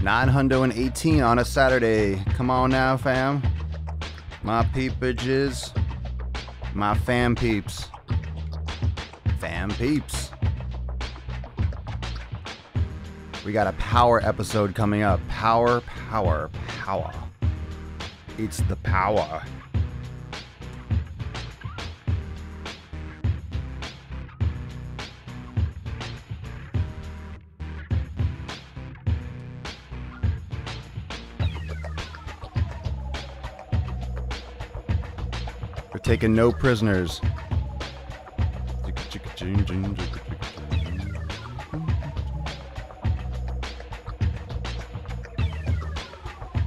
918 on a Saturday. Come on now, fam. My peepages. My fam peeps. Fam peeps. We got a power episode coming up. Power. It's the power. We're taking no prisoners.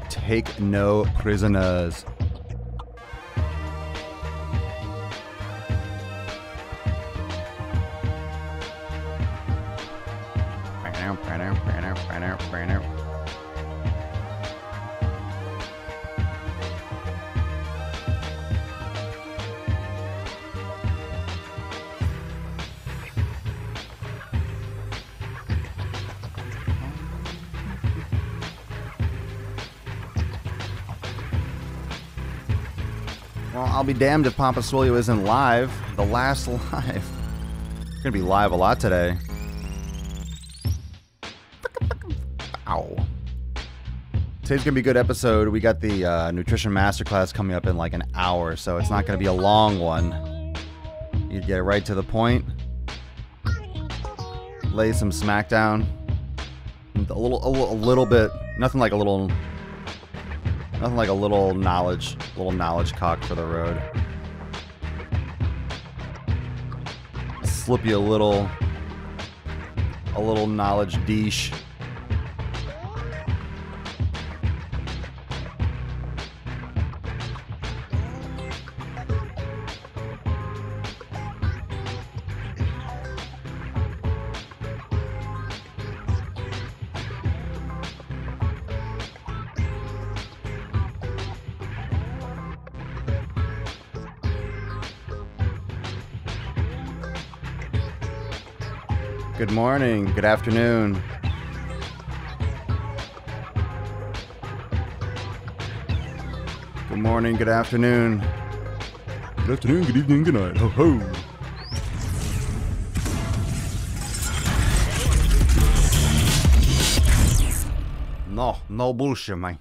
Take no prisoners. Well, I'll be damned if Papa Swole isn't live. The last live. We're gonna be live a lot today. Ow. Today's gonna be a good episode. We got the nutrition masterclass coming up in like an hour, so it's not gonna be a long one. You get right to the point. Lay some smackdown. A little bit. Nothing like a little knowledge cock for the road. Slip you a little knowledge deesh. Good morning, good afternoon. Good morning, good afternoon. Good afternoon, good evening, good night. Ho ho. No bullshit, man.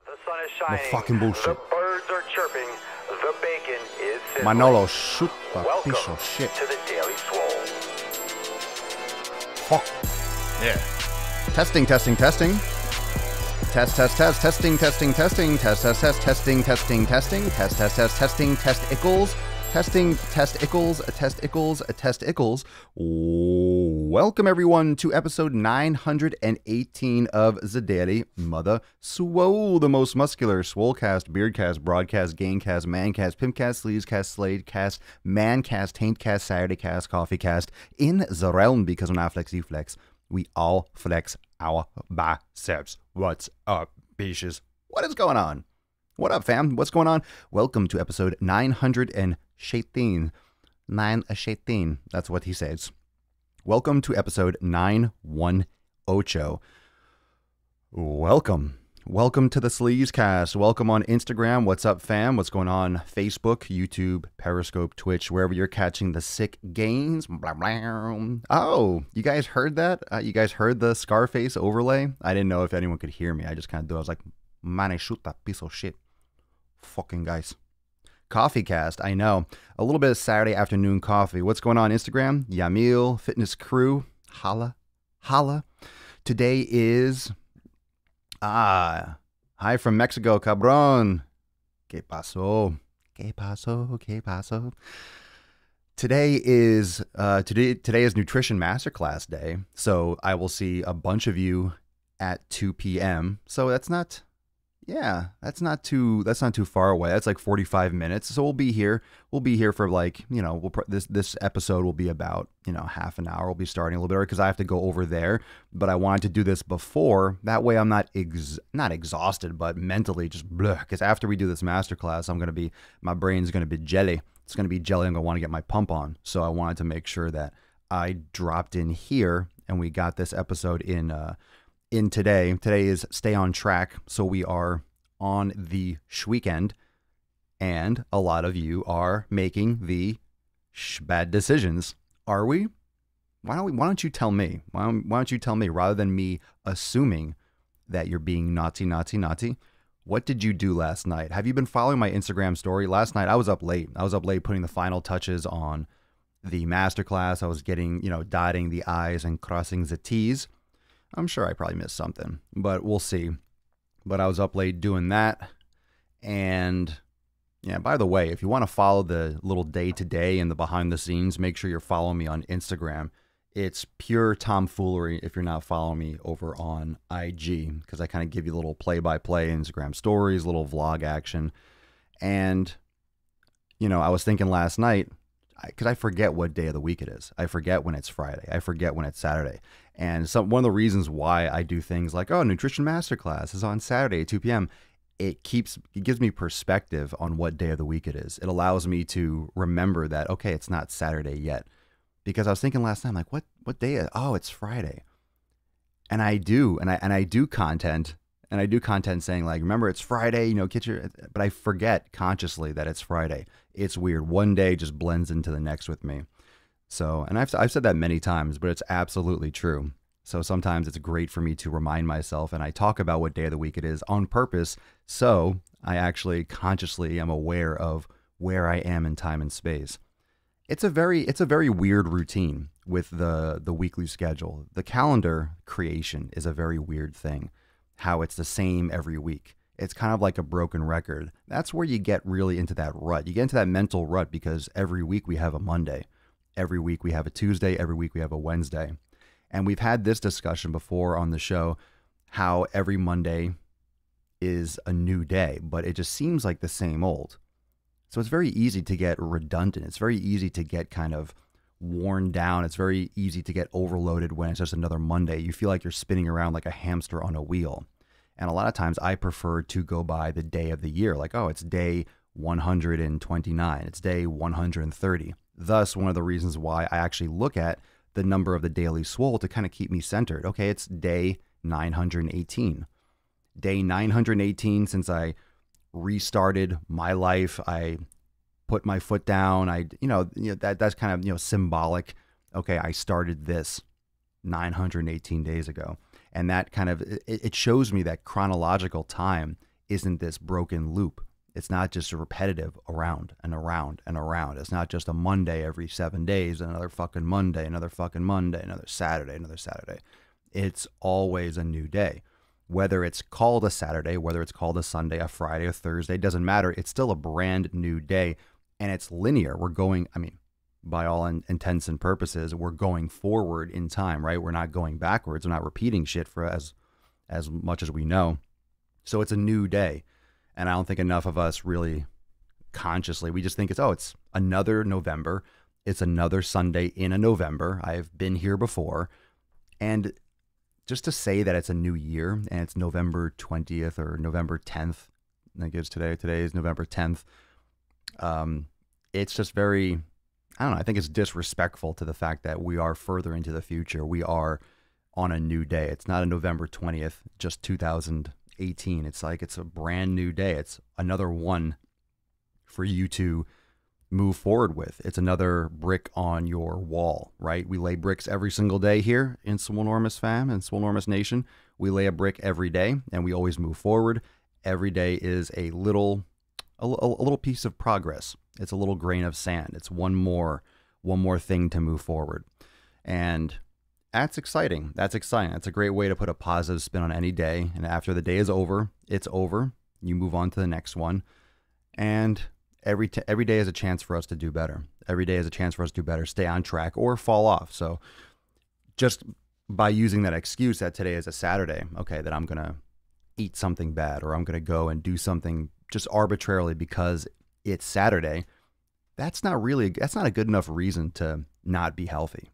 The sun is shining. No fucking bullshit. The birds are chirping. The bacon is sizzling. Manolo, shoot the Welcome piece of shit. to the Daily Swole. Fuck. Yeah. Testing. Testing, testing, testing, testing, testicles. Welcome everyone to episode 918 of the Daily Mother Swole, the most muscular Swolecast, Beardcast, Broadcast, Gamecast, Mancast, Pimpcast, Sleazecast, Sladecast, Mancast, Taintcast, Saturdaycast, Coffeecast in the realm, because when I flex, you flex. We all flex our biceps. What's up, bitches? What is going on? What up, fam? What's going on? Welcome to episode 918. 918. That's what he says. Welcome to episode 918. Welcome. Welcome to the Sleazecast. Welcome on Instagram. What's up, fam? What's going on? Facebook, YouTube, Periscope, Twitch, wherever you're catching the sick gains. Blah, blah. Oh, you guys heard that? You guys heard the Scarface overlay? I didn't know if anyone could hear me. I just kind of do. I was like, man, I shoot that piece of shit. Fucking guys. Coffeecast, I know. A little bit of Saturday afternoon coffee. What's going on Instagram? Yamil, Fitness Crew. Holla. Holla. Today is... hi from Mexico, cabrón. ¿Qué pasó? ¿Qué pasó? ¿Qué pasó? Today is Nutrition Masterclass Day, so I will see a bunch of you at 2 p.m. So that's not too far away. That's like 45 minutes. So we'll be here. We'll be here for like, this episode will be about, half an hour. We'll be starting a little bit early because I have to go over there, but I wanted to do this before. That way I'm not exhausted, but mentally just bleh. Because after we do this masterclass, my brain's going to be jelly. It's going to be jelly. I'm going to want to get my pump on. So I wanted to make sure that I dropped in here and we got this episode in in today. Today is Stay on Track. So we are on the weekend, and a lot of you are making the bad decisions. Are we? Why don't you tell me? Why don't you tell me rather than me assuming that you're being naughty? What did you do last night? Have you been following my Instagram story? Last night I was up late. I was up late putting the final touches on the masterclass. I was getting, dotting the I's and crossing the T's. I'm sure I probably missed something, but we'll see. But I was up late doing that. And yeah, by the way, if you want to follow the little day-to-day and the behind-the-scenes, make sure you're following me on Instagram. It's pure tomfoolery if you're not following me over on IG, because I kind of give you a little play-by-play Instagram stories, little vlog action. And, I was thinking last night, because I forget what day of the week it is. I forget when it's Friday. I forget when it's Saturday. And one of the reasons why I do things like, Nutrition Masterclass is on Saturday at 2 p.m., it gives me perspective on what day of the week it is. It allows me to remember that, okay, it's not Saturday yet. Because I was thinking last night, like, what day is it? Oh, it's Friday. And I do content saying, like, remember, it's Friday, but I forget consciously that it's Friday. It's weird. One day just blends into the next with me. So, and I've said that many times, but it's absolutely true. So sometimes it's great for me to remind myself, and I talk about what day of the week it is on purpose. So I actually consciously am aware of where I am in time and space. It's a very weird routine with the weekly schedule. The calendar creation is a very weird thing, how it's the same every week. It's kind of like a broken record. That's where you get really into that rut. You get into that mental rut because every week we have a Monday. Every week we have a Tuesday. Every week we have a Wednesday. And we've had this discussion before on the show, how every Monday is a new day, but it just seems like the same old. So it's very easy to get redundant. It's very easy to get kind of worn down. It's very easy to get overloaded when it's just another Monday. You feel like you're spinning around like a hamster on a wheel. And a lot of times I prefer to go by the day of the year, like, it's day 129, it's day 130. Thus, one of the reasons why I actually look at the number of the daily Swole to kind of keep me centered. Okay, it's day 918. Day 918 since I restarted my life. I put my foot down. That's kind of, symbolic. Okay, I started this 918 days ago. And that kind of, it shows me that chronological time isn't this broken loop. It's not just a repetitive around and around and around. It's not just a Monday every 7 days, another fucking Monday, another fucking Monday, another Saturday, another Saturday. It's always a new day. Whether it's called a Saturday, whether it's called a Sunday, a Friday, a Thursday, doesn't matter. It's still a brand new day, and it's linear. We're going, by all intents and purposes, we're going forward in time, right? We're not going backwards. We're not repeating shit for as much as we know. So it's a new day. And I don't think enough of us really consciously, we just think it's another November. It's another Sunday in a November. I've been here before. And just to say that it's a new year and it's November 20th or November 10th, I guess today is November 10th. It's just very, I don't know, I think it's disrespectful to the fact that we are further into the future. We are on a new day. It's not a November 20th, just 2018. It's like it's a brand new day. It's another one for you to move forward with. It's another brick on your wall, right? We lay bricks every single day here in Swolenormous fam and Swolenormous nation. We lay a brick every day and we always move forward. Every day is a little piece of progress. It's a little grain of sand. It's one more thing to move forward. And that's exciting. That's exciting. That's a great way to put a positive spin on any day. And after the day is over, it's over. You move on to the next one. And every day is a chance for us to do better. Every day is a chance for us to do better, stay on track, or fall off. So just by using that excuse that today is a Saturday, okay, that I'm going to eat something bad or I'm going to go and do something just arbitrarily because it's Saturday, that's not a good enough reason to not be healthy,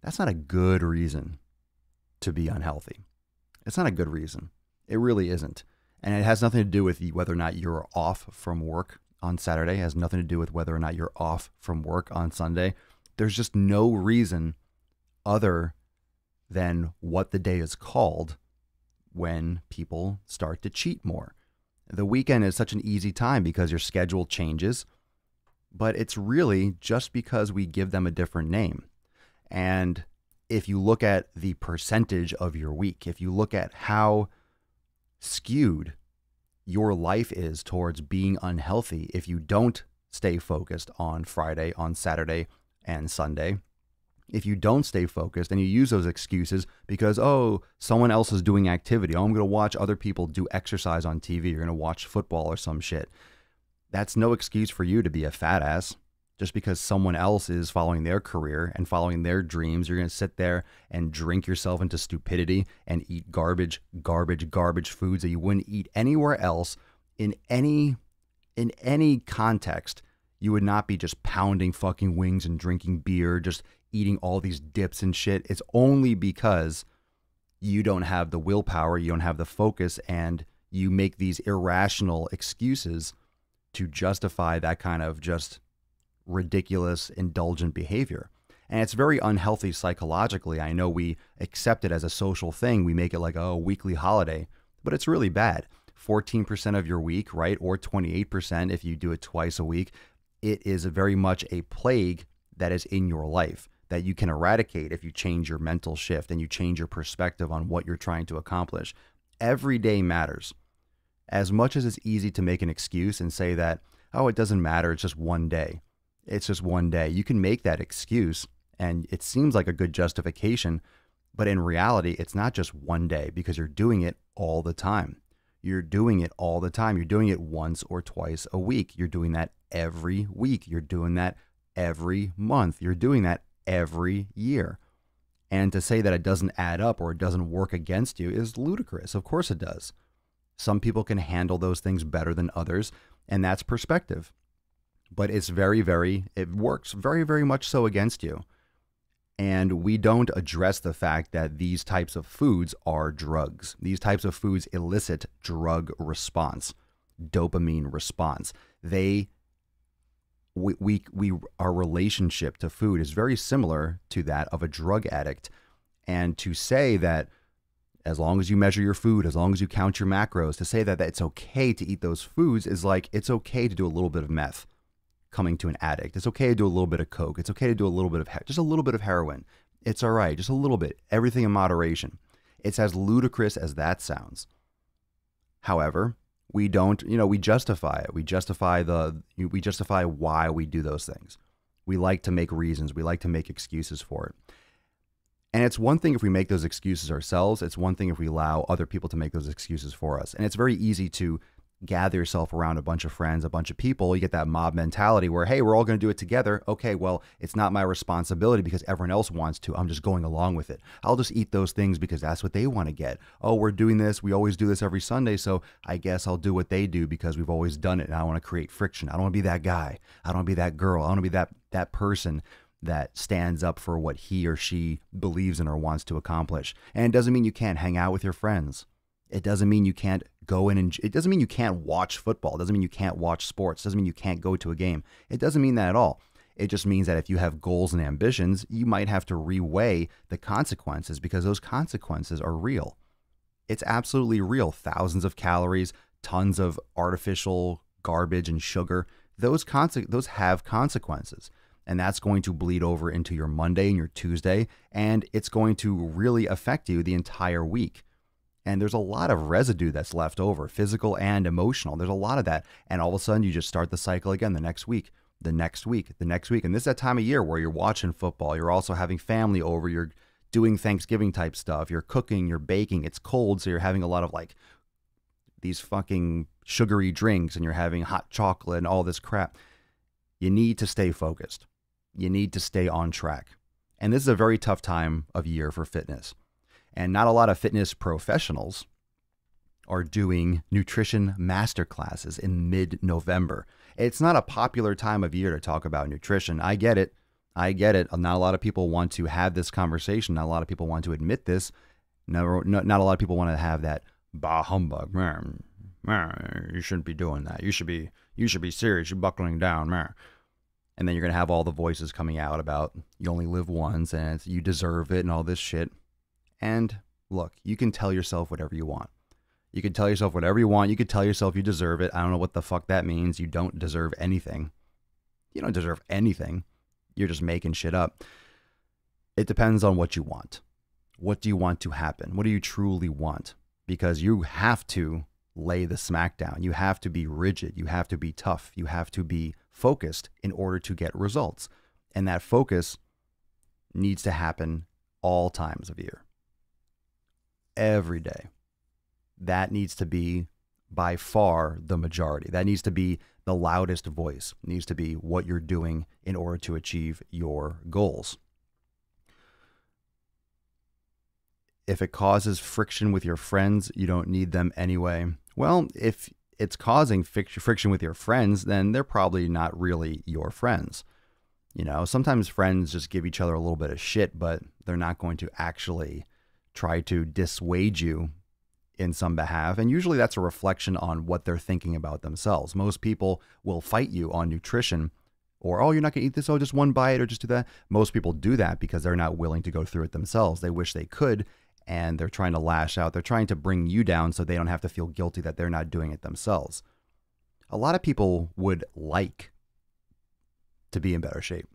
That's not a good reason to be unhealthy. It's not a good reason. It really isn't. And it has nothing to do with whether or not you're off from work on Saturday. It has nothing to do with whether or not you're off from work on Sunday. There's just no reason other than what the day is called when people start to cheat more. The weekend is such an easy time because your schedule changes, but it's really just because we give them a different name. And if you look at the percentage of your week, if you look at how skewed your life is towards being unhealthy, if you don't stay focused on Friday, on Saturday, and Sunday, if you don't stay focused and you use those excuses because, oh, someone else is doing activity, oh, I'm going to watch other people do exercise on TV, you're going to watch football or some shit. That's no excuse for you to be a fat ass. Just because someone else is following their career and following their dreams, you're going to sit there and drink yourself into stupidity and eat garbage foods that you wouldn't eat anywhere else in any context. You would not be just pounding fucking wings and drinking beer, just eating all these dips and shit. It's only because you don't have the willpower, you don't have the focus, and you make these irrational excuses to justify that kind of just ridiculous, indulgent behavior. And it's very unhealthy psychologically. I know we accept it as a social thing. We make it like, oh, a weekly holiday, but it's really bad. 14% of your week, right? Or 28% if you do it twice a week. It is very much a plague that is in your life that you can eradicate if you change your mental shift and you change your perspective on what you're trying to accomplish. Every day matters. As much as it's easy to make an excuse and say that, oh, it doesn't matter, it's just one day. It's just one day. You can make that excuse and it seems like a good justification, but in reality, it's not just one day because you're doing it all the time. You're doing it all the time. You're doing it once or twice a week. You're doing that every week. You're doing that every month. You're doing that every year. And to say that it doesn't add up or it doesn't work against you is ludicrous. Of course it does. Some people can handle those things better than others, and that's perspective. But it's it works very much so against you. And we don't address the fact that these types of foods are drugs. These types of foods elicit drug response, dopamine response. Our relationship to food is very similar to that of a drug addict. And to say that as long as you measure your food, as long as you count your macros, to say that it's okay to eat those foods is like it's okay to do a little bit of meth. Coming to an addict. It's okay to do a little bit of coke. It's okay to do a little bit of just a little bit of heroin. It's all right, just a little bit. Everything in moderation. It's as ludicrous as that sounds. However, we don't, we justify it. We justify why we do those things. We like to make reasons. We like to make excuses for it. And it's one thing if we make those excuses ourselves. It's one thing if we allow other people to make those excuses for us. And it's very easy to gather yourself around a bunch of friends, a bunch of people. You get that mob mentality where, hey, we're all going to do it together. Okay, well, it's not my responsibility because everyone else wants to. I'm just going along with it. I'll just eat those things because that's what they want to get. Oh, we're doing this. We always do this every Sunday, so I guess I'll do what they do because we've always done it, and I want to create friction. I don't want to be that guy. I don't want to be that girl. I want to be that person that stands up for what he or she believes in or wants to accomplish. And it doesn't mean you can't hang out with your friends. It doesn't mean you can't go in and it doesn't mean you can't watch football. It doesn't mean you can't watch sports. It doesn't mean you can't go to a game. It doesn't mean that at all. It just means that if you have goals and ambitions, you might have to reweigh the consequences because those consequences are real. It's absolutely real. Thousands of calories, tons of artificial garbage and sugar. Those have consequences. And that's going to bleed over into your Monday and your Tuesday, and it's going to really affect you the entire week. And there's a lot of residue that's left over, physical and emotional. There's a lot of that. And all of a sudden you just start the cycle again the next week, the next week, the next week. And this is that time of year where you're watching football. You're also having family over. You're doing Thanksgiving type stuff. You're cooking, you're baking. It's cold. So you're having a lot of like these fucking sugary drinks and you're having hot chocolate and all this crap. You need to stay focused. You need to stay on track. And this is a very tough time of year for fitness. And not a lot of fitness professionals are doing nutrition masterclasses in mid-November. It's not a popular time of year to talk about nutrition. I get it. Not a lot of people want to have this conversation. Not a lot of people want to admit this. Not a lot of people want to have that bah humbug. You shouldn't be doing that. You should be serious. You're buckling down. And then you're going to have all the voices coming out about you only live once and you deserve it and all this shit. And look, you can tell yourself whatever you want. You can tell yourself whatever you want. You could tell yourself you deserve it. I don't know what the fuck that means. You don't deserve anything. You don't deserve anything. You're just making shit up. It depends on what you want. What do you want to happen? What do you truly want? Because you have to lay the smack down. You have to be rigid. You have to be tough. You have to be focused in order to get results. And that focus needs to happen all times of year. Every day. That needs to be by far the majority. That needs to be the loudest voice. It needs to be what you're doing in order to achieve your goals. If it causes friction with your friends, you don't need them anyway. Well, if it's causing friction with your friends, then they're probably not really your friends. You know, sometimes friends just give each other a little bit of shit, but they're not going to actually try to dissuade you in some behalf. And usually that's a reflection on what they're thinking about themselves. Most people will fight you on nutrition or, oh, you're not going to eat this, oh, just one bite or just do that. Most people do that because they're not willing to go through it themselves. They wish they could, and they're trying to lash out. They're trying to bring you down so they don't have to feel guilty that they're not doing it themselves. A lot of people would like to be in better shape.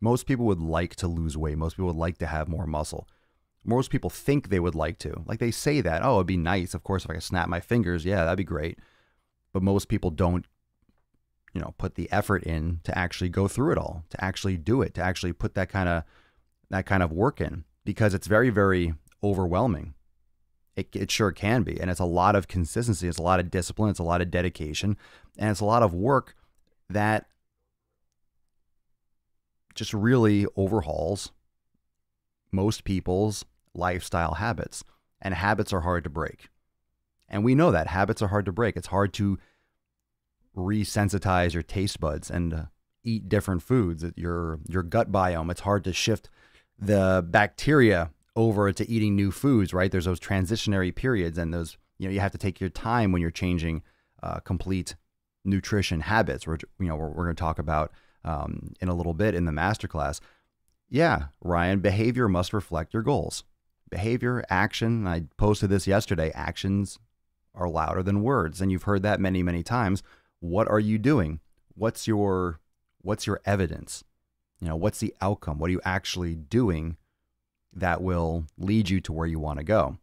Most people would like to lose weight. Most people would like to have more muscle. Most people think they would like to. Like they say that, oh, it'd be nice. Of course, if I could snap my fingers, yeah, that'd be great. But most people don't, put the effort in to actually go through it all, to actually do it, to actually put that kind of work in, because it's very, very overwhelming. It sure can be. And it's a lot of consistency. It's a lot of discipline. It's a lot of dedication. And it's a lot of work that just really overhauls most people's lifestyle habits. And habits are hard to break. And we know that habits are hard to break. It's hard to resensitize your taste buds and eat different foods, your gut biome. It's hard to shift the bacteria over to eating new foods, right? There's those transitionary periods, and those, you have to take your time when you're changing complete nutrition habits, which, we're going to talk about in a little bit in the masterclass. Yeah, Ryan, behavior must reflect your goals. Behavior, action, I posted this yesterday, actions are louder than words. And you've heard that many, many times. What are you doing? What's your evidence? What's the outcome? What are you actually doing that will lead you to where you want to go?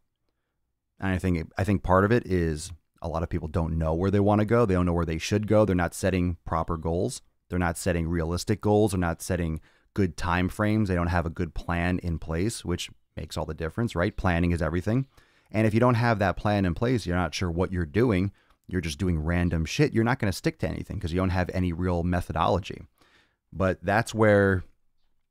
And I think part of it is a lot of people don't know where they want to go. They don't know where they should go. They're not setting proper goals. They're not setting realistic goals. They're not setting good time frames. They don't have a good plan in place, which makes all the difference, right? Planning is everything. And if you don't have that plan in place, you're not sure what you're doing, you're just doing random shit, you're not going to stick to anything because you don't have any real methodology. But that's where,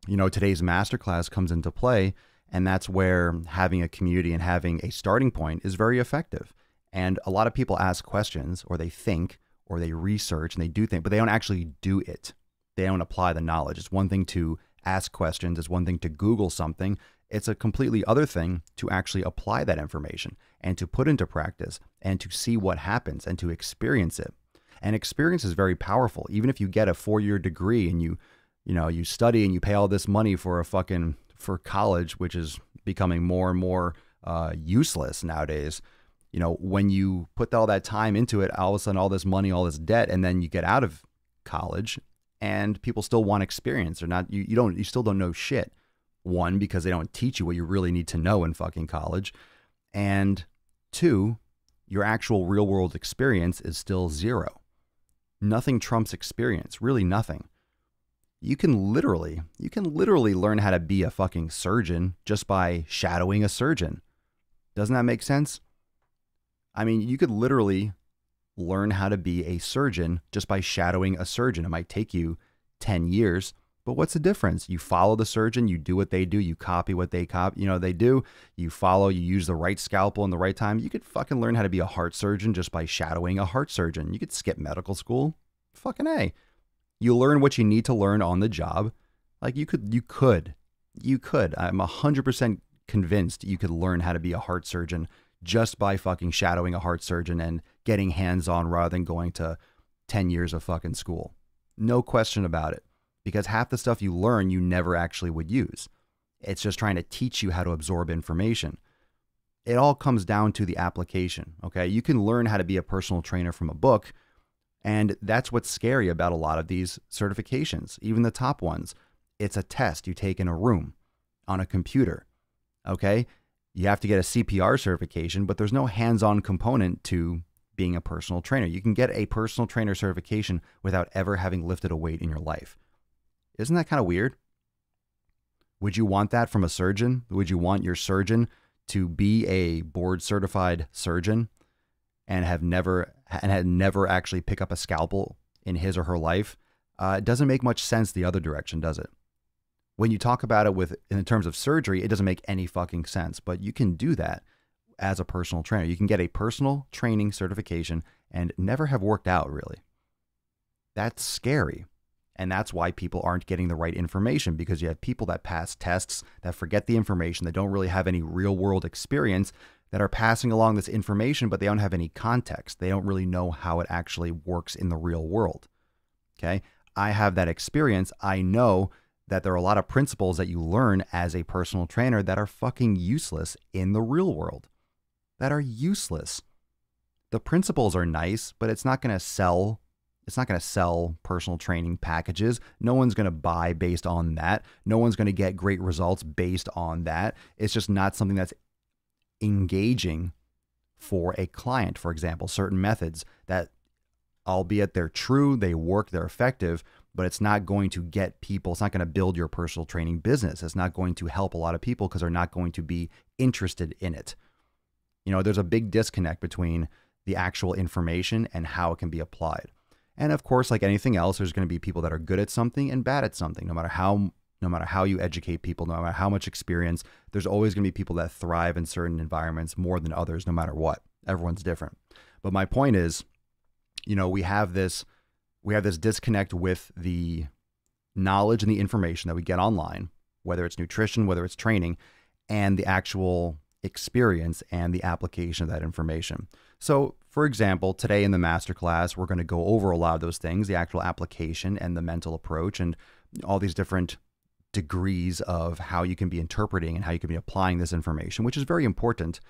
today's masterclass comes into play. And that's where having a community and having a starting point is very effective. And a lot of people ask questions, or they think, or they research, and they do think, but they don't actually do it. They don't apply the knowledge. It's one thing to ask questions. It's one thing to Google something. It's a completely other thing to actually apply that information and to put into practice and to see what happens and to experience it. And experience is very powerful. Even if you get a 4-year degree and you study and you pay all this money for for college, which is becoming more and more useless nowadays. When you put all that time into it, all of a sudden, all this money, all this debt, and then you get out of college and people still want experience or not. You still don't know shit. One, because they don't teach you what you really need to know in fucking college. And two, your actual real world experience is still zero. Nothing trumps experience, really nothing. You can literally learn how to be a fucking surgeon just by shadowing a surgeon. Doesn't that make sense? I mean, you could literally learn how to be a surgeon just by shadowing a surgeon. It might take you 10 years, but what's the difference? You follow the surgeon, you do what they do, you copy what they do, you follow, you use the right scalpel in the right time. You could fucking learn how to be a heart surgeon just by shadowing a heart surgeon. You could skip medical school. Fucking A. You learn what you need to learn on the job. Like you could. I'm 100% convinced you could learn how to be a heart surgeon just by fucking shadowing a heart surgeon and getting hands-on rather than going to 10 years of fucking school. No question about it. Because half the stuff you learn, you never actually would use. It's just trying to teach you how to absorb information. It all comes down to the application, okay? You can learn how to be a personal trainer from a book, and that's what's scary about a lot of these certifications, even the top ones. It's a test you take in a room on a computer, okay? You have to get a CPR certification, but there's no hands-on component to being a personal trainer. You can get a personal trainer certification without ever having lifted a weight in your life. Isn't that kind of weird? Would you want that from a surgeon? Would you want your surgeon to be a board certified surgeon and had never actually pick up a scalpel in his or her life? It doesn't make much sense the other direction, does it? When you talk about it in terms of surgery, it doesn't make any fucking sense, but you can do that as a personal trainer. You can get a personal training certification and never have worked out, really. That's scary. And that's why people aren't getting the right information, because you have people that pass tests, that forget the information, that don't really have any real world experience, that are passing along this information, but they don't have any context. They don't really know how it actually works in the real world. Okay? I have that experience. I know that there are a lot of principles that you learn as a personal trainer that are fucking useless in the real world. That are useless. The principles are nice, but it's not going to sell. It's not going to sell personal training packages. No one's going to buy based on that. No one's going to get great results based on that. It's just not something that's engaging for a client. For example, certain methods that, albeit they're true, they work, they're effective, but it's not going to get people, it's not going to build your personal training business. It's not going to help a lot of people because they're not going to be interested in it. You know, there's a big disconnect between the actual information and how it can be applied. And of course, like anything else, there's going to be people that are good at something and bad at something. No matter how you educate people, no matter how much experience, there's always going to be people that thrive in certain environments more than others, no matter what. Everyone's different. But my point is, you know, we have this disconnect with the knowledge and the information that we get online, whether it's nutrition, whether it's training, and the actual experience and the application of that information. So, for example, today in the masterclass, we're going to go over a lot of those things, the actual application and the mental approach and all these different degrees of how you can be interpreting and how you can be applying this information, which is very important.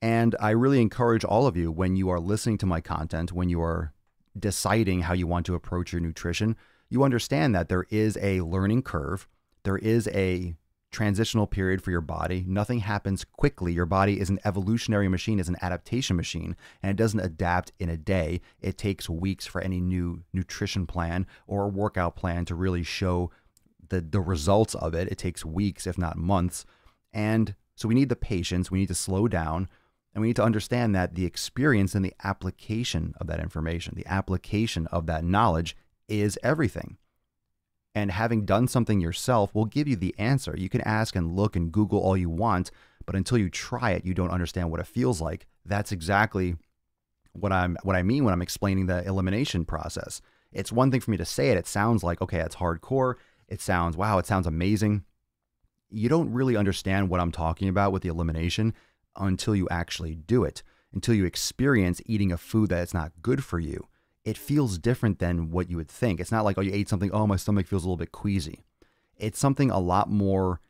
And I really encourage all of you, when you are listening to my content, when you are deciding how you want to approach your nutrition, you understand that there is a learning curve. There is a transitional period for your body. Nothing happens quickly. Your body is an evolutionary machine, is an adaptation machine, and it doesn't adapt in a day. It takes weeks for any new nutrition plan or a workout plan to really show the results of it. It takes weeks, if not months. And so we need the patience. We need to slow down. And we need to understand that the experience and the application of that information, the application of that knowledge is everything. And having done something yourself will give you the answer. You can ask and look and Google all you want, but until you try it, you don't understand what it feels like. That's exactly what I mean when I'm explaining the elimination process. It's one thing for me to say it. It sounds like, okay, it's hardcore. It sounds, wow, it sounds amazing. You don't really understand what I'm talking about with the elimination until you actually do it, until you experience eating a food that is not good for you. It feels different than what you would think. It's not like, oh, you ate something, oh, my stomach feels a little bit queasy. It's something a lot more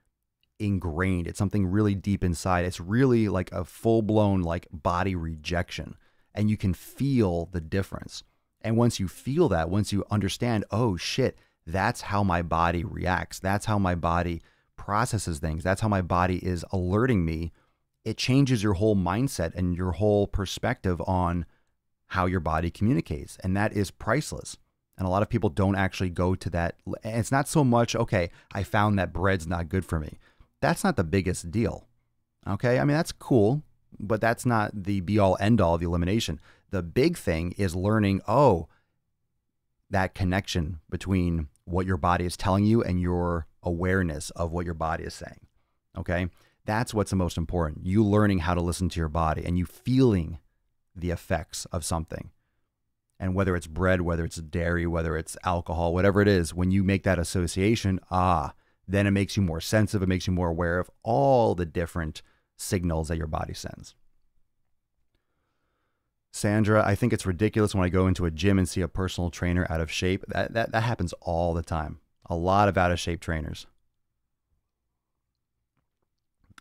ingrained. It's something really deep inside. It's really like a full-blown like body rejection, and you can feel the difference. And once you feel that, once you understand, oh shit, that's how my body reacts. That's how my body processes things. That's how my body is alerting me. It changes your whole mindset and your whole perspective on how your body communicates. And that is priceless. And a lot of people don't actually go to that. And it's not so much, okay, I found that bread's not good for me. That's not the biggest deal. Okay. I mean, that's cool, but that's not the be all end all of the elimination. The big thing is learning, oh, that connection between what your body is telling you and your awareness of what your body is saying. Okay. That's what's the most important. You learning how to listen to your body and you feeling the effects of something. And whether it's bread, whether it's dairy, whether it's alcohol, whatever it is, when you make that association, then it makes you more sensitive. It makes you more aware of all the different signals that your body sends. Sandra, I think it's ridiculous when I go into a gym and see a personal trainer out of shape. That happens all the time. A lot of out of shape trainers.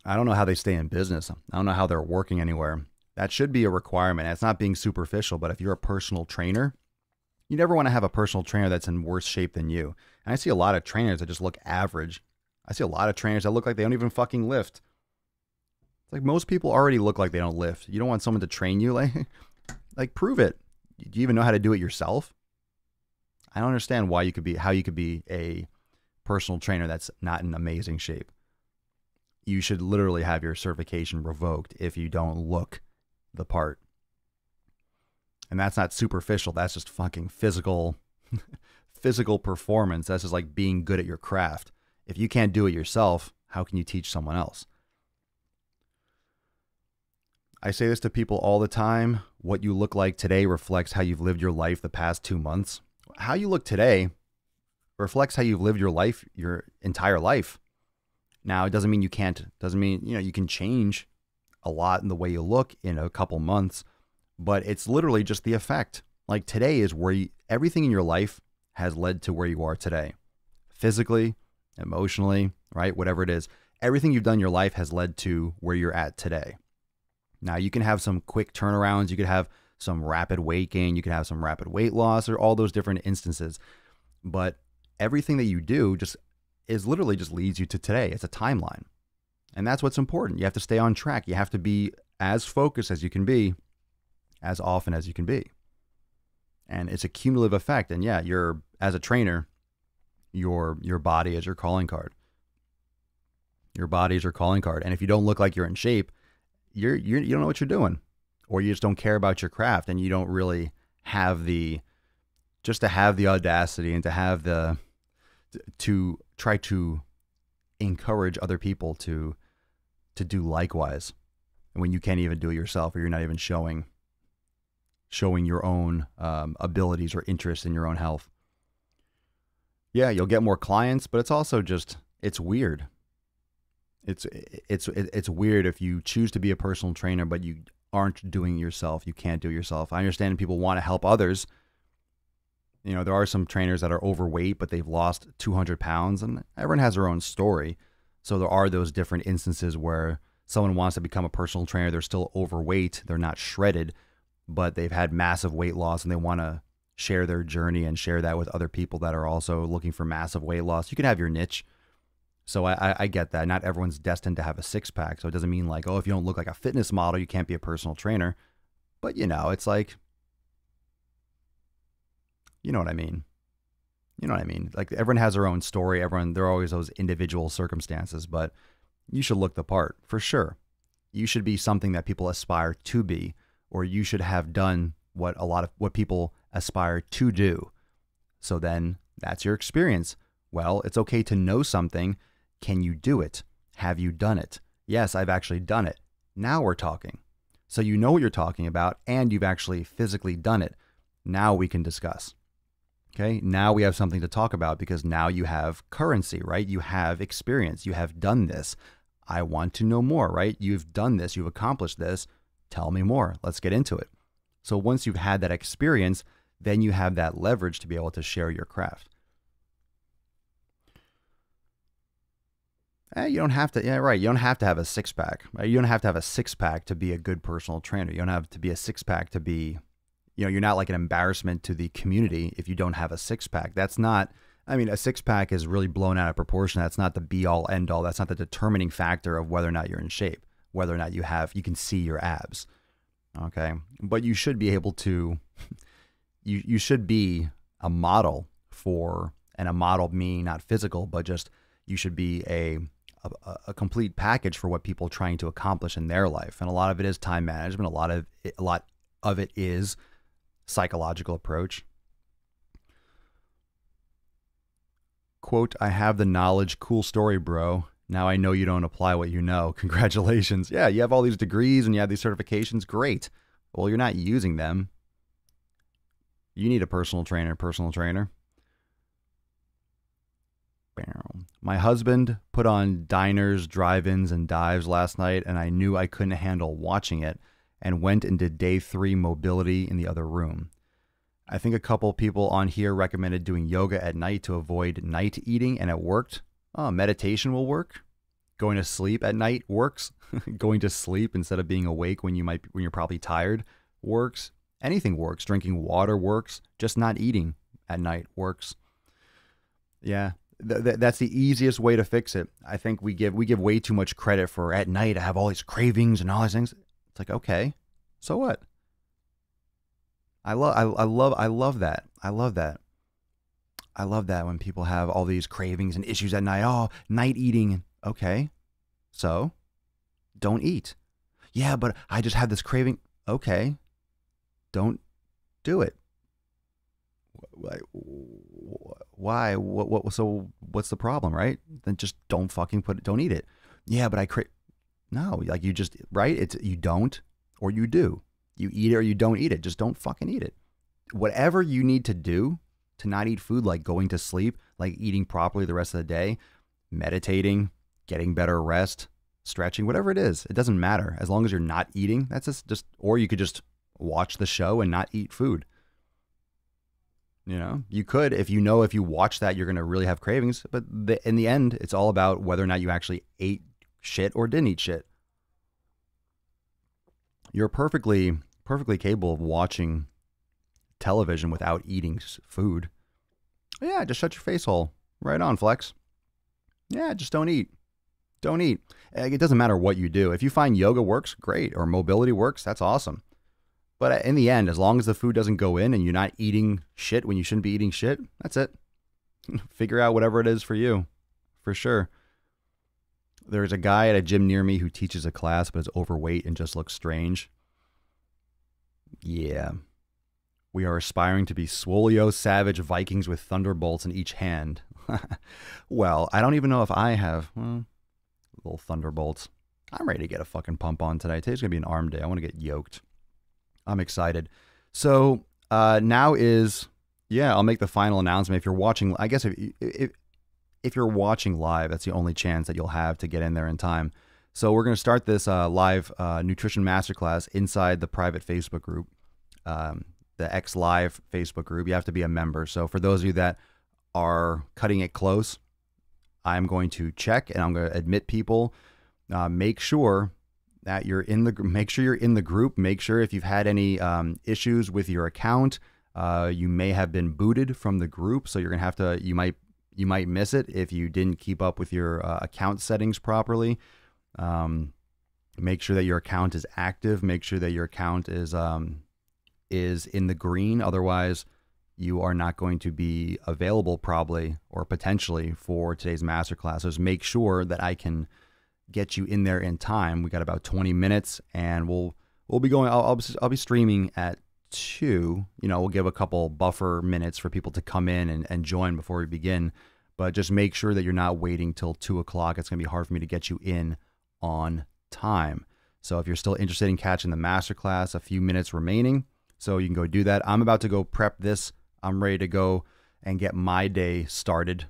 I don't know how they stay in business. I don't know how they're working anywhere. That should be a requirement. It's not being superficial, but if you're a personal trainer, you never want to have a personal trainer that's in worse shape than you. And I see a lot of trainers that just look average. I see a lot of trainers that look like they don't even fucking lift. It's like most people already look like they don't lift. You don't want someone to train you, like prove it. Do you even know how to do it yourself? I don't understand how you could be a personal trainer that's not in amazing shape. You should literally have your certification revoked if you don't look the part. And that's not superficial. That's just fucking physical performance. That's just like being good at your craft. If you can't do it yourself, how can you teach someone else? I say this to people all the time. What you look like today reflects how you've lived your life the past 2 months. How you look today reflects how you've lived your life, your entire life. Now, it doesn't mean you can change a lot in the way you look in a couple months, but it's literally just the effect. Like today is where everything in your life has led to where you are today. Physically, emotionally, right? Whatever it is. Everything you've done in your life has led to where you're at today. Now, you can have some quick turnarounds. You could have some rapid weight gain. You could have some rapid weight loss, or all those different instances. But everything that you do literally just leads you to today. It's a timeline. And that's what's important. You have to stay on track. You have to be as focused as you can be, as often as you can be. And it's a cumulative effect. And yeah, as a trainer, your body is your calling card. Your body is your calling card. And if you don't look like you're in shape, you don't know what you're doing, or you just don't care about your craft, and you don't really have the audacity and to try to encourage other people to do likewise, when you can't even do it yourself, or you're not even showing your own abilities or interest in your own health. Yeah, you'll get more clients, but it's also just, it's weird. It's weird if you choose to be a personal trainer, but you aren't doing it yourself. You can't do it yourself. I understand people want to help others. You know, there are some trainers that are overweight, but they've lost 200 pounds, and everyone has their own story. So there are those different instances where someone wants to become a personal trainer. They're still overweight. They're not shredded, but they've had massive weight loss, and they want to share their journey and share that with other people that are also looking for massive weight loss. You can have your niche. So I get that. Not everyone's destined to have a six-pack. So it doesn't mean like, oh, if you don't look like a fitness model, you can't be a personal trainer. But, it's like, you know what I mean? You know what I mean? Like, everyone has their own story. There are always those individual circumstances, but you should look the part for sure. You should be something that people aspire to be, or you should have done what people aspire to do. So then that's your experience. Well, it's okay to know something. Can you do it? Have you done it? Yes, I've actually done it. Now we're talking. So you know what you're talking about, and you've actually physically done it. Now we can discuss. Okay, now we have something to talk about, because now you have currency, right? You have experience. You have done this. I want to know more, right? You've done this. You've accomplished this. Tell me more. Let's get into it. So once you've had that experience, then you have that leverage to be able to share your craft. You don't have to, You don't have to have a six-pack. Right? You don't have to have a six-pack to be a good personal trainer. You don't have to be a six-pack to be, you're not like an embarrassment to the community if you don't have a six-pack. That's not, a six-pack is really blown out of proportion. That's not the be-all, end-all. That's not the determining factor of whether or not you're in shape, whether or not you can see your abs. Okay? But you should be able to, you should be a model and a model meaning not physical, but just you should be a complete package for what people are trying to accomplish in their life. And a lot of it is time management. A lot of it is psychological approach. Quote, I have the knowledge. Cool story, bro. Now I know you don't apply what you know. Congratulations. Yeah, you have all these degrees and you have these certifications. Great. Well, you're not using them. You need a personal trainer. My husband put on diners, drive-ins, and dives last night, and I knew I couldn't handle watching it and went and did day 3 mobility in the other room. I think a couple people on here recommended doing yoga at night to avoid night eating, and it worked. Oh, meditation will work? Going to sleep at night works. Going to sleep instead of being awake when you're probably tired works. Anything works. Drinking water works. Just not eating at night works. Yeah, that's the easiest way to fix it. I think we give way too much credit for at night I have all these cravings and all these things. It's like, okay, so what? I love that. I love that. I love that when people have all these cravings and issues at night. Oh, night eating. Okay, so don't eat. Yeah, but I just have this craving. Okay, don't do it. Why? What? So what's the problem, right? Then just don't eat it. Yeah, but I crave. No, like you just, right? It's you don't or you do. You eat it or you don't eat it. Just don't fucking eat it. Whatever you need to do to not eat food, like going to sleep, like eating properly the rest of the day, meditating, getting better rest, stretching, whatever it is, it doesn't matter. As long as you're not eating, that's just or you could just watch the show and not eat food. You know, you could, if you watch that, you're going to really have cravings. But in the end, it's all about whether or not you actually ate shit or didn't eat shit. You're perfectly capable of watching television without eating food. Yeah, just shut your face hole. Right on, Flex. Yeah, just don't eat. Don't eat. It doesn't matter what you do. If you find yoga works, great. Or mobility works, that's awesome. But in the end, as long as the food doesn't go in and you're not eating shit when you shouldn't be eating shit, that's it. Figure out whatever it is for you, for sure. There's a guy at a gym near me who teaches a class but is overweight and just looks strange. Yeah. We are aspiring to be Swole savage Vikings with thunderbolts in each hand. Well, I don't even know if I have little thunderbolts. I'm ready to get a fucking pump on today. Today's going to be an arm day. I want to get yoked. I'm excited. So now is, I'll make the final announcement. If you're watching, I guess if you're watching live, that's the only chance that you'll have to get in there in time. So we're going to start this live nutrition masterclass inside the private Facebook group, the X Live Facebook group. You have to be a member. So for those of you that are cutting it close, I'm going to check and I'm going to admit people. Make sure that you're in the group. Make sure you're in the group. Make sure if you've had any issues with your account, you may have been booted from the group. So you're gonna have to. You might miss it if you didn't keep up with your account settings properly. Make sure that your account is active. Make sure that your account is in the green. Otherwise, you are not going to be available probably or potentially for today's masterclass. So make sure that I can get you in there in time. We got about 20 minutes and we'll be going, I'll be streaming at 2, we'll give a couple buffer minutes for people to come in and join before we begin, but just make sure that you're not waiting till 2 o'clock. It's going to be hard for me to get you in on time. So if you're still interested in catching the masterclass, a few minutes remaining, so you can go do that. I'm about to go prep this. I'm ready to go and get my day started.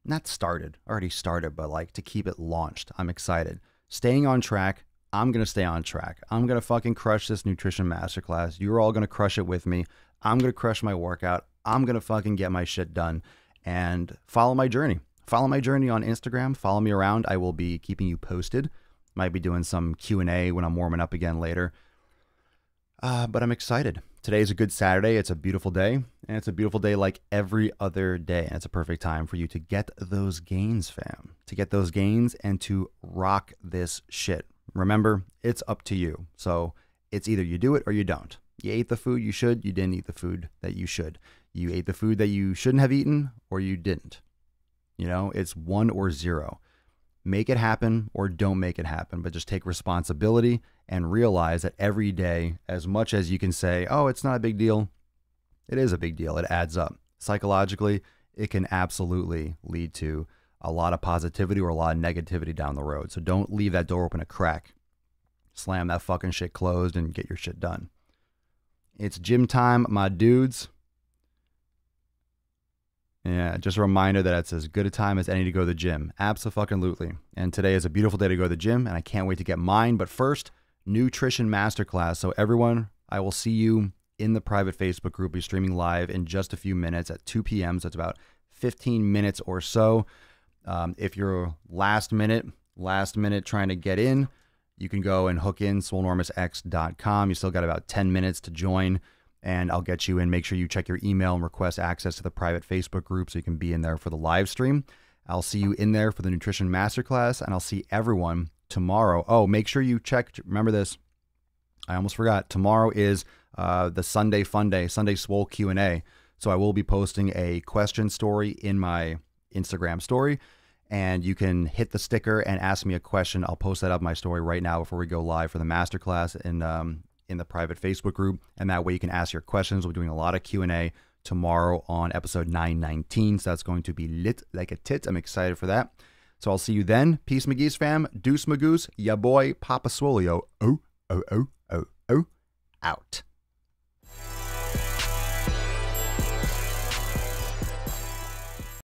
Not started, already started, but like to keep it launched. I'm excited. Staying on track. I'm going to stay on track. I'm going to fucking crush this nutrition masterclass. You're all going to crush it with me. I'm going to crush my workout. I'm going to fucking get my shit done and follow my journey. Follow my journey on Instagram. Follow me around. I will be keeping you posted. Might be doing some Q&A when I'm warming up again later. But I'm excited. Today's a good Saturday. It's a beautiful day. And it's a beautiful day like every other day. And it's a perfect time for you to get those gains, fam. To get those gains and to rock this shit. Remember, it's up to you. So it's either you do it or you don't. You ate the food you should. You didn't eat the food that you should. You ate the food that you shouldn't have eaten or you didn't. It's 1 or 0. Make it happen or don't make it happen, but just take responsibility and realize that every day, as much as you can say, oh, it's not a big deal, it is a big deal. It adds up. Psychologically, it can absolutely lead to a lot of positivity or a lot of negativity down the road. So don't leave that door open a crack. Slam that fucking shit closed and get your shit done. It's gym time, my dudes. Yeah, just a reminder that it's as good a time as any to go to the gym. Abso-fucking-lutely. And today is a beautiful day to go to the gym, and I can't wait to get mine. But first, nutrition masterclass. So everyone, I will see you in the private Facebook group. We'll be streaming live in just a few minutes at 2 p.m. So it's about 15 minutes or so. If you're last minute, last minute trying to get in, you can go and hook in swolenormousx.com. You still got about 10 minutes to join, and I'll get you in. Make sure you check your email and request access to the private Facebook group so you can be in there for the live stream. I'll see you in there for the Nutrition Masterclass, and I'll see everyone tomorrow. Oh, make sure you check. Remember this. I almost forgot. Tomorrow is the Sunday Fun Day, Sunday Swole Q&A. So I will be posting a question story in my Instagram story, and you can hit the sticker and ask me a question. I'll post that up my story right now before we go live for the masterclass in the private Facebook group, and that way you can ask your questions. We'll be doing a lot of Q&A tomorrow on episode 919, so that's going to be lit like a tit. I'm excited for that. So I'll see you then. Peace, McGee's fam. Deuce Magoose, ya boy, Papa Swolio. Oh, out.